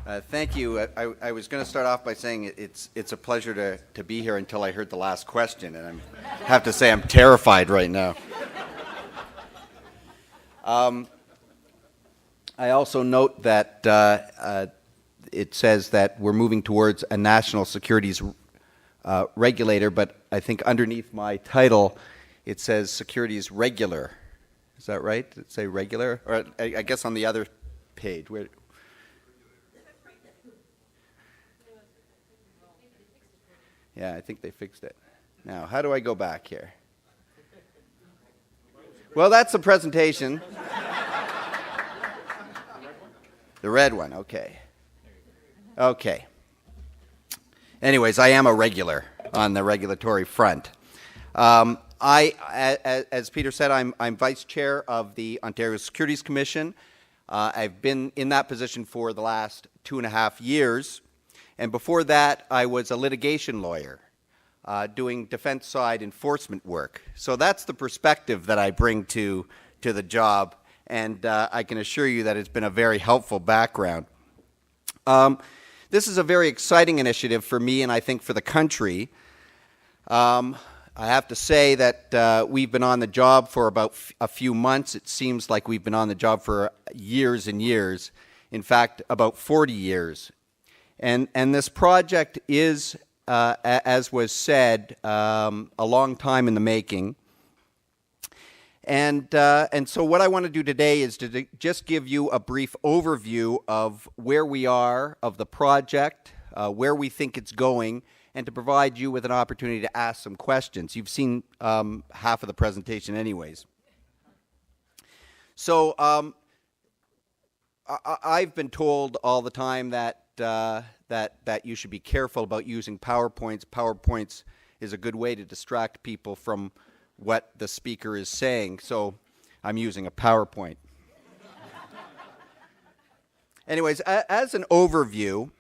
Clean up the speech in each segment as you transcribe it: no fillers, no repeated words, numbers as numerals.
Thank you. I was going to start off by saying it's a pleasure to be here until I heard the last question, and I have to say I'm terrified right now. I also note that it says that we're moving towards a national securities regulator, but I think underneath my title it says securities regular. Is that right? Did it say regular? Or I guess on the other page. Where? Yeah, I think they fixed it. Now, how do I go back here? Well, that's the presentation. The red one, okay. Okay. Anyways, I am a regular on the regulatory front. As Peter said, I'm vice chair of the Ontario Securities Commission. I've been in that position for the last 2.5 years. And before that, I was a litigation lawyer doing defense side enforcement work. So that's the perspective that I bring to the job. And I can assure you that it's been a very helpful background. This is a very exciting initiative for me and I think for the country. I have to say that we've been on the job for about a few months. It seems like we've been on the job for years and years. In fact, about 40 years. And this project is, as was said, a long time in the making. And so what I want to do today is to just give you a brief overview of where we are, of the project, where we think it's going, and to provide you with an opportunity to ask some questions. You've seen half of the presentation anyways. So I've been told all the time that that you should be careful about using PowerPoints. PowerPoints is a good way to distract people from what the speaker is saying, so I'm using a PowerPoint. Anyways, as an overview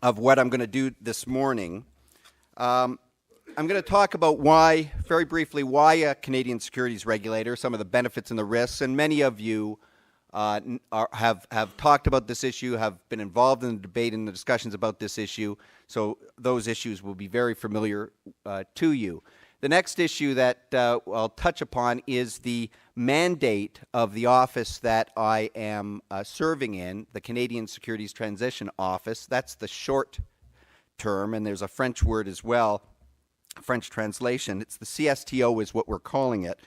of what I'm going to do this morning, I'm going to talk about why, very briefly, why a Canadian securities regulator, some of the benefits and the risks, and many of you have talked about this issue, have been involved in the debate and the discussions about this issue, so those issues will be very familiar to you. The next issue that I'll touch upon is the mandate of the office that I am serving in, the Canadian Securities Transition Office. That's the short term, and there's a French word as well, French translation. It's the CSTO is what we're calling it,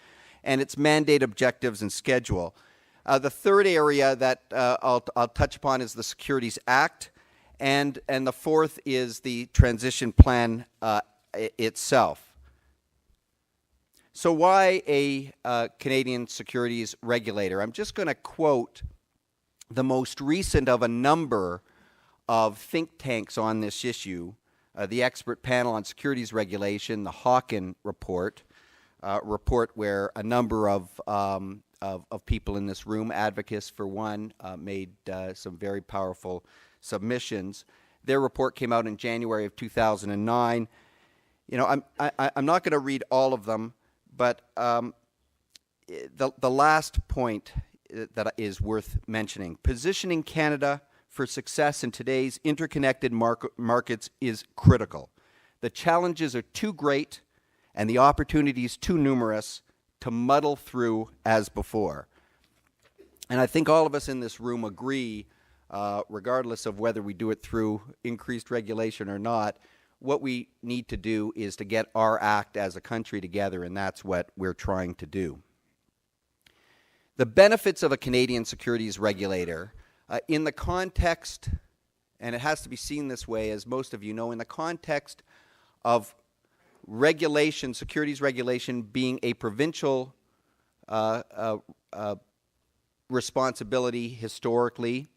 and its mandate, objectives, and schedule. The third area that I'll touch upon is the Securities Act, and the fourth is the transition plan itself. So why a Canadian securities regulator? I'm just going to quote the most recent of a number of think tanks on this issue, the expert panel on securities regulation, the Hawken report where a number of people in this room, Advocis for one, made some very powerful submissions. Their report came out in January of 2009. You know, I'm not going to read all of them, but the last point that is worth mentioning, positioning Canada for success in today's interconnected markets is critical. The challenges are too great and the opportunities too numerous to muddle through as before. And I think all of us in this room agree, regardless of whether we do it through increased regulation or not, what we need to do is to get our act as a country together, and that's what we're trying to do. The benefits of a Canadian securities regulator, in the context, and it has to be seen this way, as most of you know, in the context of regulation, securities regulation being a provincial responsibility historically,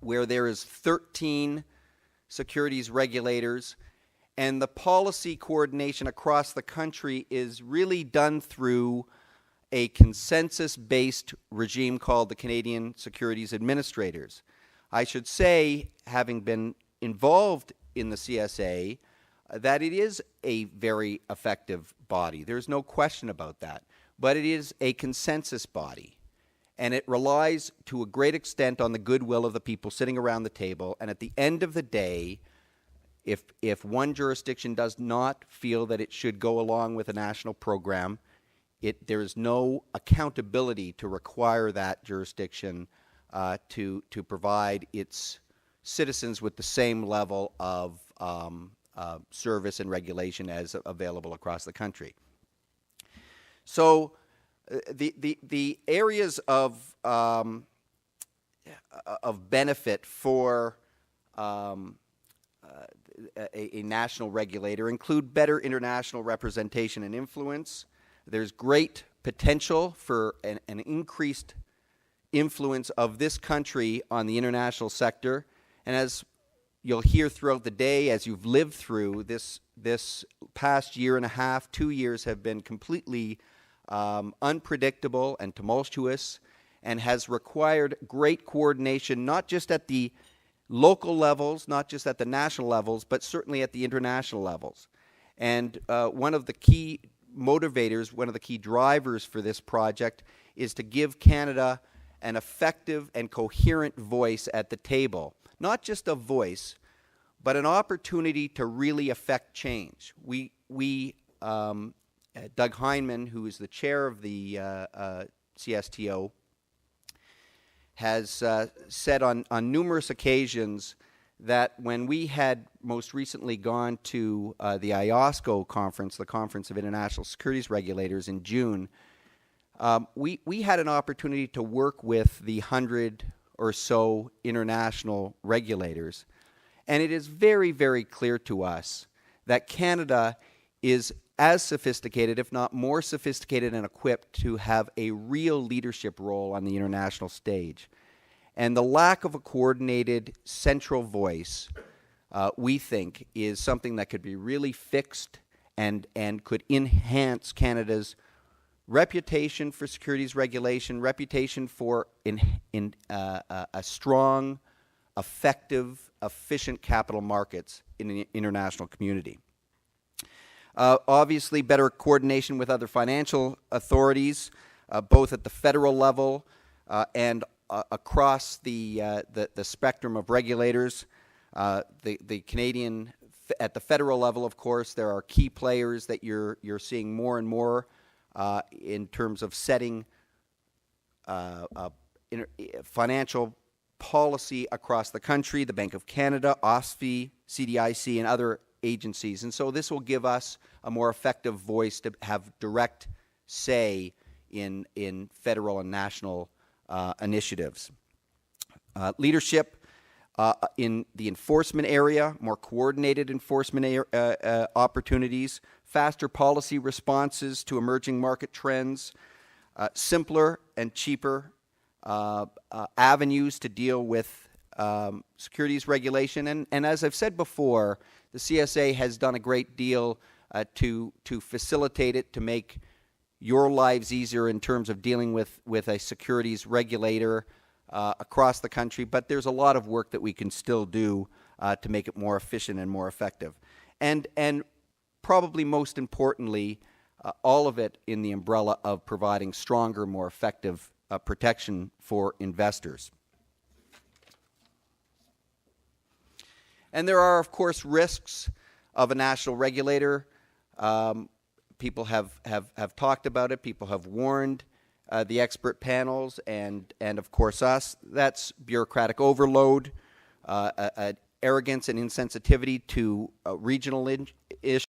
where there is 13 securities regulators, and the policy coordination across the country is really done through a consensus-based regime called the Canadian Securities Administrators. I should say, having been involved in the CSA, that it is a very effective body. There's no question about that. But it is a consensus body. and it relies to a great extent on the goodwill of the people sitting around the table. And at the end of the day, if one jurisdiction does not feel that it should go along with a national program, there is no accountability to require that jurisdiction to provide its citizens with the same level of service and regulation as available across the country. So the areas of benefit for a national regulator include better international representation and influence. There's great potential for an increased influence of this country on the international sector. And as you'll hear throughout the day, as you've lived through, this past year and a half, 2 years have been completely unpredictable and tumultuous, and has required great coordination, not just at the local levels, not just at the national levels, but certainly at the international levels. And one of the key motivators, one of the key drivers for this project is to give Canada an effective and coherent voice at the table. Not just a voice, but an opportunity to really affect change. Doug Heinemann, who is the chair of the CSTO, has said on numerous occasions that when we had most recently gone to the IOSCO conference, the Conference of International Securities Regulators in June, we had an opportunity to work with the 100 or so international regulators. And it is very, very clear to us that Canada is as sophisticated, if not more sophisticated and equipped to have a real leadership role on the international stage. And the lack of a coordinated central voice, we think, is something that could be really fixed and could enhance Canada's reputation for securities regulation, reputation for a strong, effective, efficient capital markets in the international community. Obviously, better coordination with other financial authorities, both at the federal level and across the spectrum of regulators. The Canadian, at the federal level, of course, there are key players that you're seeing more and more in terms of setting financial policy across the country, the Bank of Canada, OSFI, CDIC, and other agencies. And so this will give us a more effective voice to have direct say in federal and national initiatives. Leadership in the enforcement area, more coordinated enforcement opportunities, faster policy responses to emerging market trends, simpler and cheaper avenues to deal with securities regulation. And as I've said before, the CSA has done a great deal to facilitate it, to make your lives easier in terms of dealing with a securities regulator across the country. But there's a lot of work that we can still do to make it more efficient and more effective. And probably most importantly, all of it in the umbrella of providing stronger, more effective protection for investors. And there are, of course, risks of a national regulator. People have talked about it. People have warned the expert panels and of course us. That's bureaucratic overload, arrogance and insensitivity to regional issues.